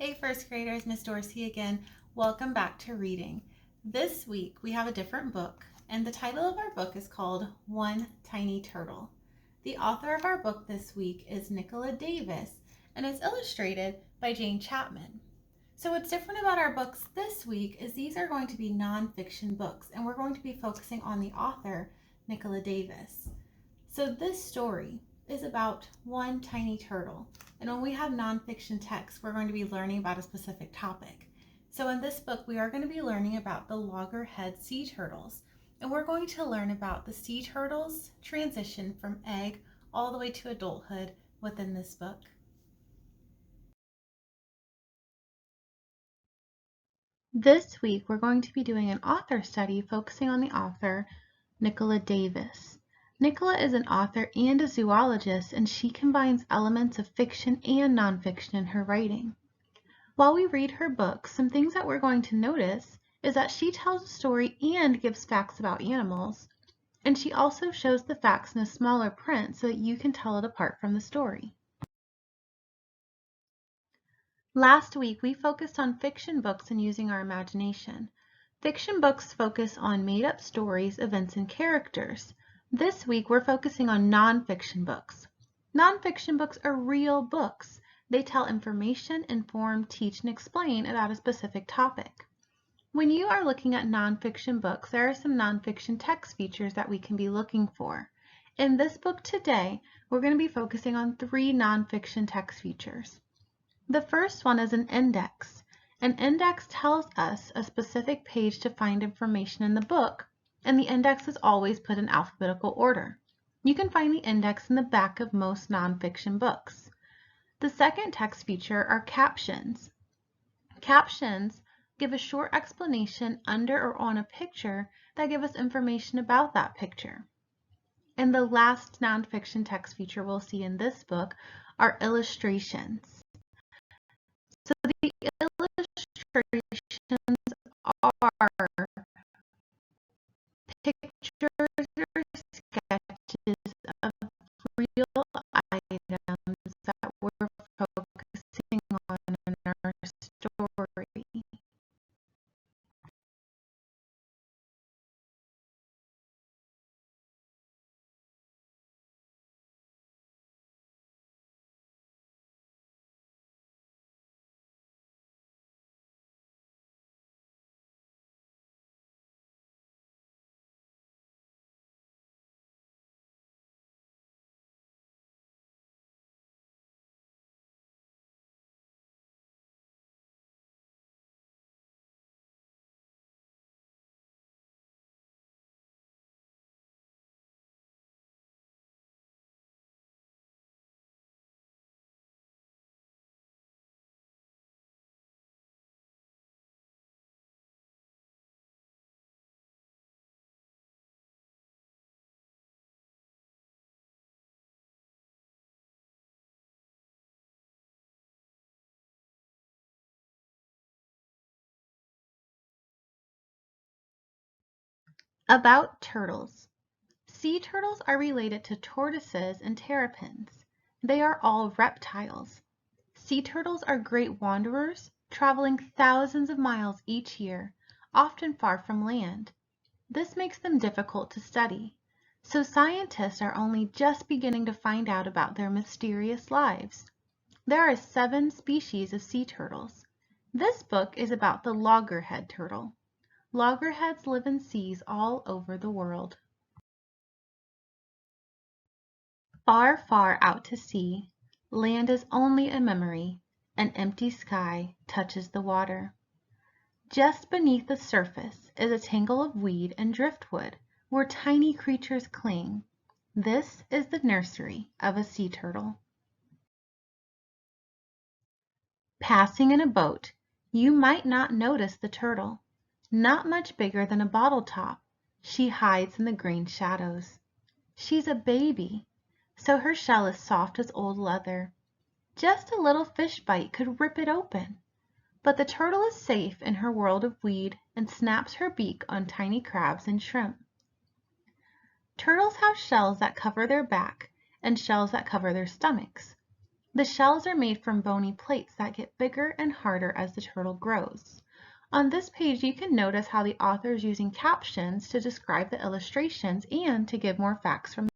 Hey first graders, Miss Dorsey again. Welcome back to reading. This week we have a different book, and the title of our book is called One Tiny Turtle. The author of our book this week is Nicola Davis, and it's illustrated by Jane Chapman. So what's different about our books this week is these are going to be nonfiction books, and we're going to be focusing on the author, Nicola Davis. So this story is about one tiny turtle. And when we have nonfiction texts, we're going to be learning about a specific topic. So in this book, we are going to be learning about the loggerhead sea turtles. And we're going to learn about the sea turtles' transition from egg all the way to adulthood within this book. This week, we're going to be doing an author study focusing on the author, Nicola Davis. Nicola is an author and a zoologist, and she combines elements of fiction and nonfiction in her writing. While we read her book, some things that we're going to notice is that she tells a story and gives facts about animals, and she also shows the facts in a smaller print so that you can tell it apart from the story. Last week, we focused on fiction books and using our imagination. Fiction books focus on made-up stories, events, and characters. This week, we're focusing on nonfiction books. Nonfiction books are real books. They tell information, inform, teach, and explain about a specific topic. When you are looking at nonfiction books, there are some nonfiction text features that we can be looking for. In this book today, we're going to be focusing on 3 nonfiction text features. The first one is an index. An index tells us a specific page to find information in the book, and the index is always put in alphabetical order. You can find the index in the back of most nonfiction books. The second text feature are captions. Captions give a short explanation under or on a picture that give us information about that picture. And the last nonfiction text feature we'll see in this book are illustrations. So the illustrations are pictures or sketches of real items that we're focusing on in our story. About turtles. Sea turtles are related to tortoises and terrapins. They are all reptiles. Sea turtles are great wanderers, traveling thousands of miles each year, often far from land. This makes them difficult to study, so scientists are only just beginning to find out about their mysterious lives. There are 7 species of sea turtles. This book is about the loggerhead turtle. Loggerheads live in seas all over the world. Far, far out to sea, land is only a memory. An empty sky touches the water. Just beneath the surface is a tangle of weed and driftwood where tiny creatures cling. This is the nursery of a sea turtle. Passing in a boat, you might not notice the turtle. Not much bigger than a bottle top, she hides in the green shadows. She's a baby, so her shell is soft as old leather. Just a little fish bite could rip it open. But the turtle is safe in her world of weed and snaps her beak on tiny crabs and shrimp. Turtles have shells that cover their back and shells that cover their stomachs. The shells are made from bony plates that get bigger and harder as the turtle grows. On this page, you can notice how the author is using captions to describe the illustrations and to give more facts from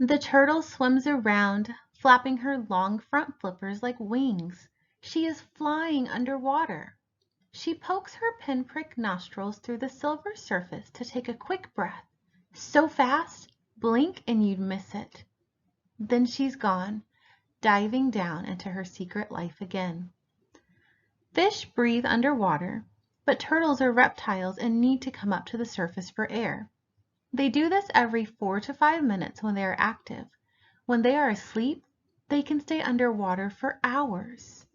the turtle swims around, flapping her long front flippers like wings. She is flying underwater. She pokes her pinprick nostrils through the silver surface to take a quick breath. So fast, blink and you'd miss it. Then she's gone, diving down into her secret life again. Fish breathe underwater, but turtles are reptiles and need to come up to the surface for air. They do this every 4 to 5 minutes when they are active. When they are asleep, they can stay underwater for hours.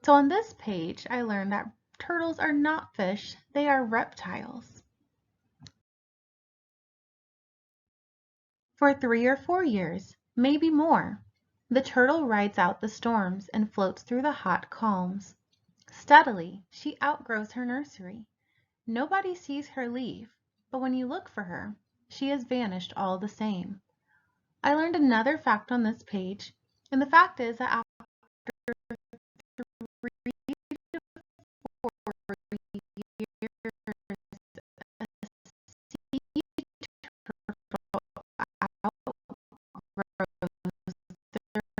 So on this page, I learned that turtles are not fish, they are reptiles. For 3 or 4 years, maybe more, the turtle rides out the storms and floats through the hot calms. Steadily, she outgrows her nursery. Nobody sees her leave, but when you look for her, she has vanished all the same. I learned another fact on this page, and the fact is that after 3 to 4 years, a sea turtle outgrows their nursery.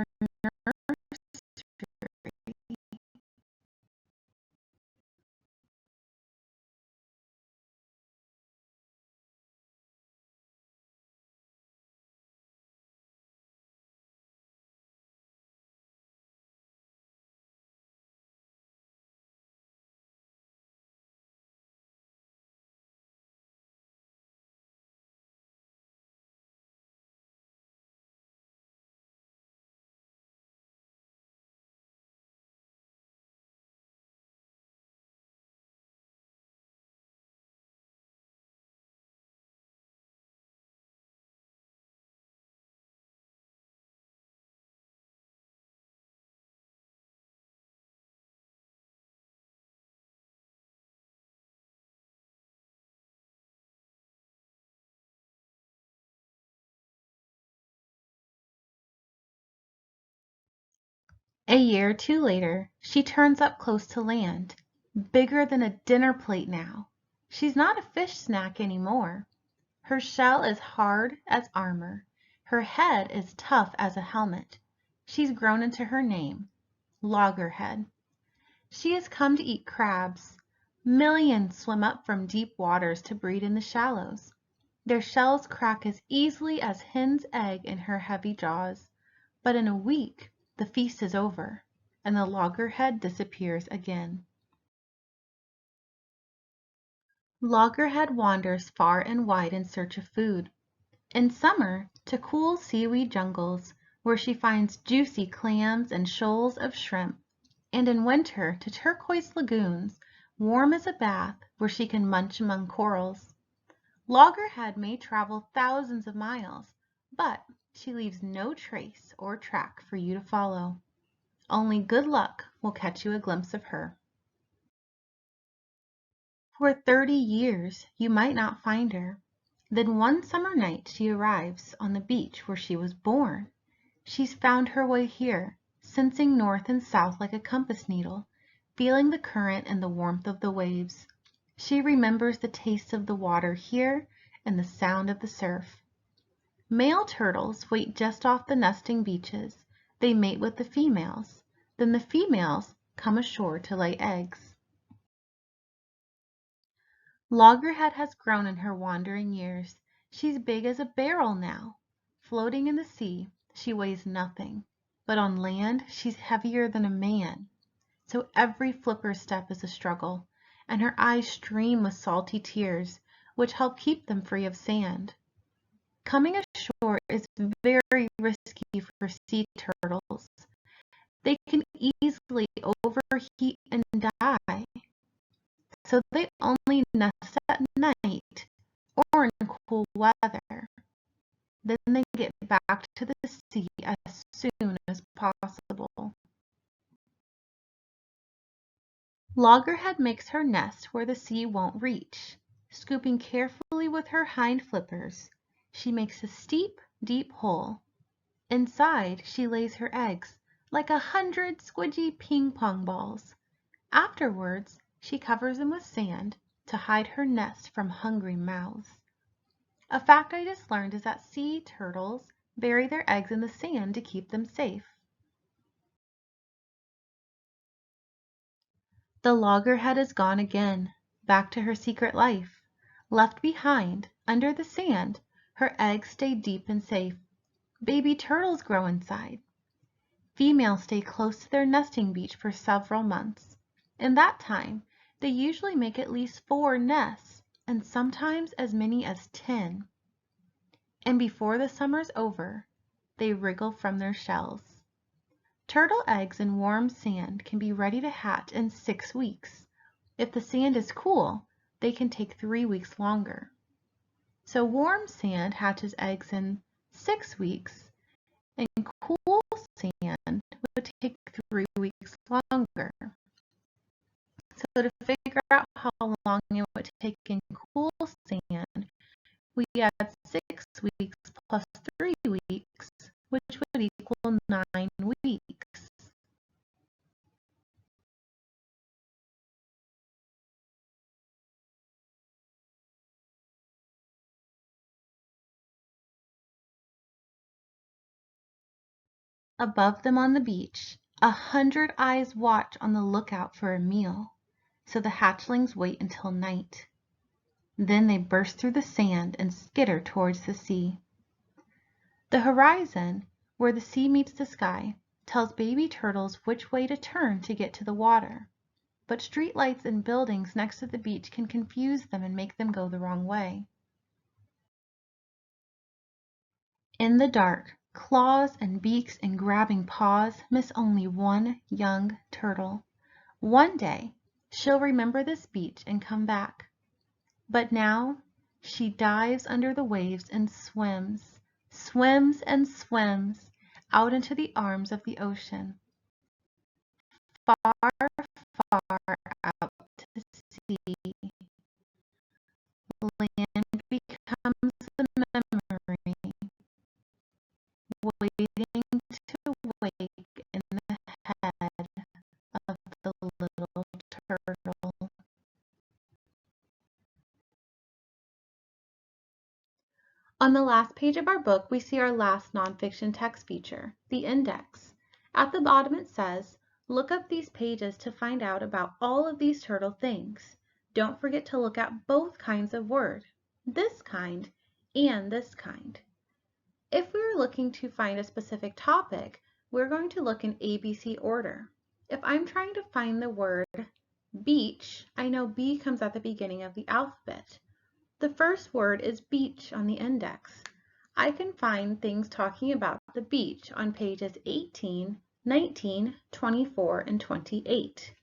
A year or two later, she turns up close to land, bigger than a dinner plate now. She's not a fish snack anymore. Her shell is hard as armor. Her head is tough as a helmet. She's grown into her name, Loggerhead. She has come to eat crabs. Millions swim up from deep waters to breed in the shallows. Their shells crack as easily as hen's egg in her heavy jaws. But in a week, the feast is over, and the loggerhead disappears again. Loggerhead wanders far and wide in search of food. In summer, to cool seaweed jungles, where she finds juicy clams and shoals of shrimp, and in winter to turquoise lagoons, warm as a bath, where she can munch among corals. Loggerhead may travel thousands of miles, but she leaves no trace or track for you to follow. Only good luck will catch you a glimpse of her. For 30 years you might not find her. Then one summer night she arrives on the beach where she was born. She's found her way here, sensing north and south like a compass needle, feeling the current and the warmth of the waves. She remembers the taste of the water here and the sound of the surf. Male turtles wait just off the nesting beaches. They mate with the females. Then the females come ashore to lay eggs. Loggerhead has grown in her wandering years. She's big as a barrel now. Floating in the sea, she weighs nothing. But on land, she's heavier than a man. So every flipper step is a struggle, and her eyes stream with salty tears, which help keep them free of sand. Coming ashore is very risky for sea turtles. They can easily overheat and die. So they only nest at night or in cool weather. Then they get back to the sea as soon as possible. Loggerhead makes her nest where the sea won't reach. Scooping carefully with her hind flippers, she makes a steep, deep hole. Inside, she lays her eggs, like 100 squidgy ping-pong balls. Afterwards, she covers them with sand to hide her nest from hungry mouths. A fact I just learned is that sea turtles bury their eggs in the sand to keep them safe. The loggerhead is gone again, back to her secret life. Left behind, under the sand, her eggs stay deep and safe. Baby turtles grow inside. Females stay close to their nesting beach for several months. In that time, they usually make at least 4 nests, and sometimes as many as 10. And before the summer's over, they wriggle from their shells. Turtle eggs in warm sand can be ready to hatch in 6 weeks. If the sand is cool, they can take 3 weeks longer. So warm sand hatches eggs in 6 weeks, and cool sand would take 3 weeks longer. So to figure out how long it would take in cool sand, we add 6 weeks plus 3 weeks, which would equal 9 weeks. Above them on the beach, 100 eyes watch on the lookout for a meal, so the hatchlings wait until night. Then they burst through the sand and skitter towards the sea. The horizon, where the sea meets the sky, tells baby turtles which way to turn to get to the water. But streetlights and buildings next to the beach can confuse them and make them go the wrong way. In the dark, claws and beaks and grabbing paws miss only one young turtle. One day, she'll remember this beach and come back. But now, she dives under the waves and swims, swims and swims out into the arms of the ocean. Far, far out to sea, land becomes a memory, waiting to wake in the head of the little turtle. On the last page of our book, we see our last nonfiction text feature, the index. At the bottom it says, look up these pages to find out about all of these turtle things. Don't forget to look at both kinds of word, this kind and this kind. If we were looking to find a specific topic, we're going to look in ABC order. If I'm trying to find the word beach, I know B comes at the beginning of the alphabet. The first word is beach on the index. I can find things talking about the beach on pages 18, 19, 24, and 28.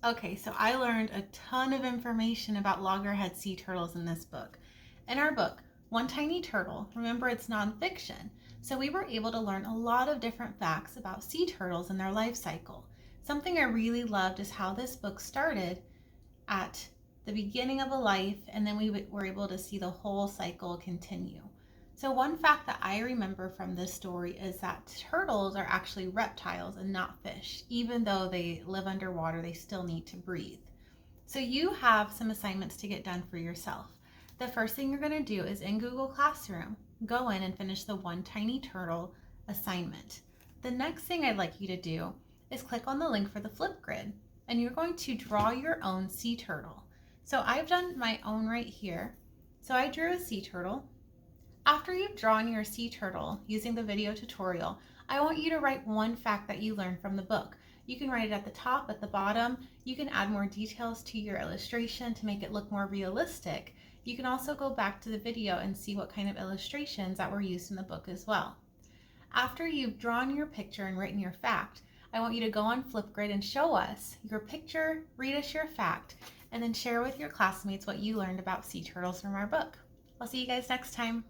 Okay, so I learned a ton of information about loggerhead sea turtles in this book. In our book, One Tiny Turtle, remember it's nonfiction, so we were able to learn a lot of different facts about sea turtles and their life cycle. Something I really loved is how this book started at the beginning of a life, and then we were able to see the whole cycle continue. So one fact that I remember from this story is that turtles are actually reptiles and not fish. Even though they live underwater, they still need to breathe. So you have some assignments to get done for yourself. The first thing you're going to do is in Google Classroom, go in and finish the One Tiny Turtle assignment. The next thing I'd like you to do is click on the link for the flip grid, and you're going to draw your own sea turtle. So I've done my own right here. So I drew a sea turtle. After you've drawn your sea turtle using the video tutorial, I want you to write one fact that you learned from the book. You can write it at the top, at the bottom. You can add more details to your illustration to make it look more realistic. You can also go back to the video and see what kind of illustrations that were used in the book as well. After you've drawn your picture and written your fact, I want you to go on Flipgrid and show us your picture, read us your fact, and then share with your classmates what you learned about sea turtles from our book. I'll see you guys next time.